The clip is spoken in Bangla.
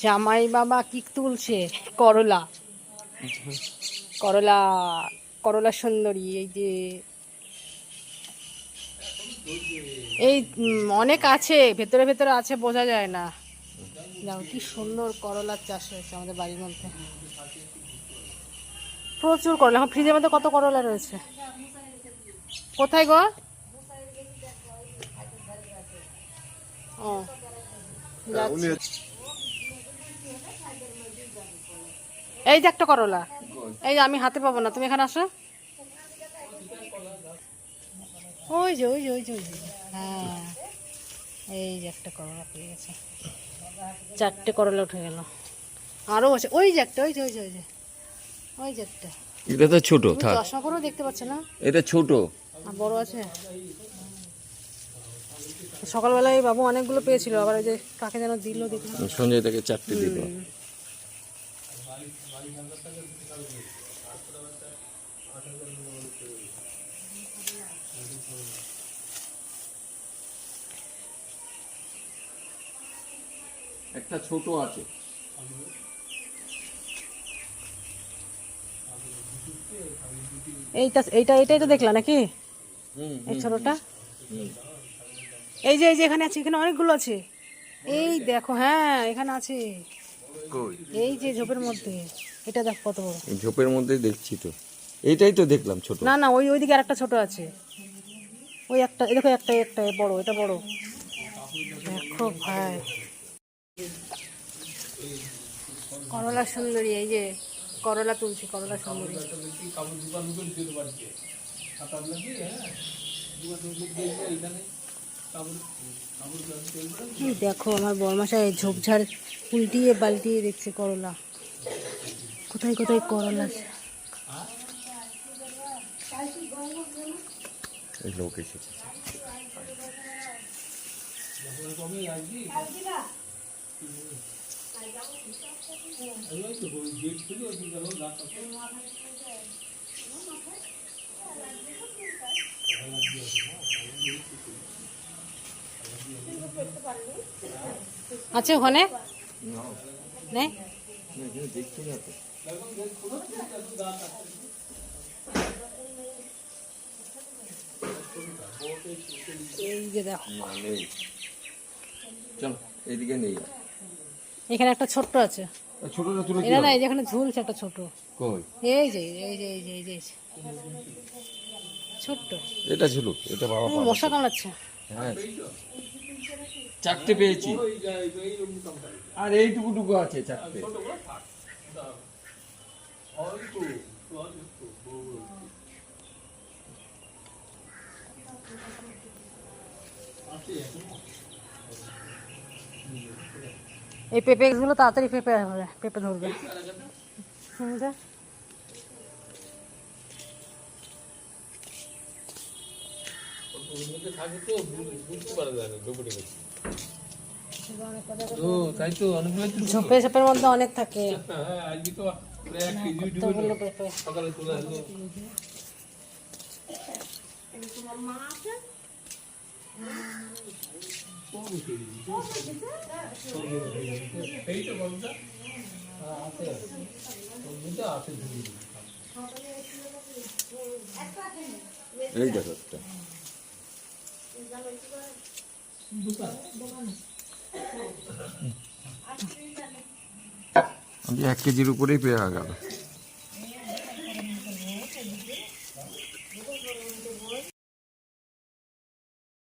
জামাই বাবা কি তুলছে? করলা, করলা, করলা সুন্দরী। এই যে এই অনেক আছে, ভেতরে ভেতরে আছে, বোঝা যায় না। দেখো কি সুন্দর করলার চাষ হয়েছে আমাদের বাড়ির মধ্যে, প্রচুর করলা। এখন ফ্রিজের মধ্যে কত করলা রয়েছে। কোথায় গো? ও এই যে একটা করলা, এই যে আমি হাতে পাবো না, তুমি এখানে আসো। ওই যে ওই যে ওই যে ওই যে, হ্যাঁ এই যে একটা করলা পেয়ে গেছে, 4টে করলা উঠে গেল। আরো আছে, ওই যে একটা, ওই যে ওই যে ওই যে ওই যে একটা। এটা তো ছোট, থাক। চশমা করেও দেখতে পাচ্ছ না? এটা ছোট, আর বড় আছে। সকালবেলায় বাবু অনেকগুলো পেয়েছিল, আবার ওই যে কাকে যেন দিল দেখলাম। সঞ্জয় তাকে 4টে দিল। একটা ছোট আছে। এইটা এইটা এটাই তো দেখলা নাকি? এই ছোটটা, এই যে এখানে আছে, এখানে অনেকগুলো আছে। এই দেখো, হ্যাঁ এখানে আছে, কই? এই যে ঝোপের মধ্যে। এটা দেখ কত বড়। এই ঝোপের মধ্যে দেখছি তো, এইটাই তো দেখলাম ছোট। না না, ওইদিকে আরেকটা ছোট আছে। ওই একটা, এই দেখো একটা, একটা বড়, এটা বড়। দেখো ভাই, করলা সুন্দরী। এই যে করলা তুলছি, করলা সুন্দরী। দেখো আমার বরমাশাই ঝোপঝাড় উল্টিয়ে পাল্টিয়ে দেখছে করলা, কোথায় কোথায় করলা আছে। এই লোক এসেছে। আছে ওখানে নেই? দেখছি না তো। এই যে দেখো, চল এইদিকে নেই। এখানে একটা ছোট্ট আছে। ছোটটা তুলে এটা না, এই যে এখানে ঝুলছে একটা ছোট। কই? এই যে এই যে এই যে এই যে ছোট্ট। এটা ছিল, এটা বাবা পাবে। মশা কামড়াচ্ছে। হ্যাঁ, 4টে পেয়েছি। আর এইটুকুটুকু আছে 4টে। এই পেঁপে গুলো তাড়াতাড়ি পেঁপে হবে, পেঁপে ধরবে। ঝোপে ঝোপের মধ্যে অনেক থাকে। কতগুলো পেঁপে। এই দেখো একটা। আমি 1 কেজির উপরেই পেয়ে গেল।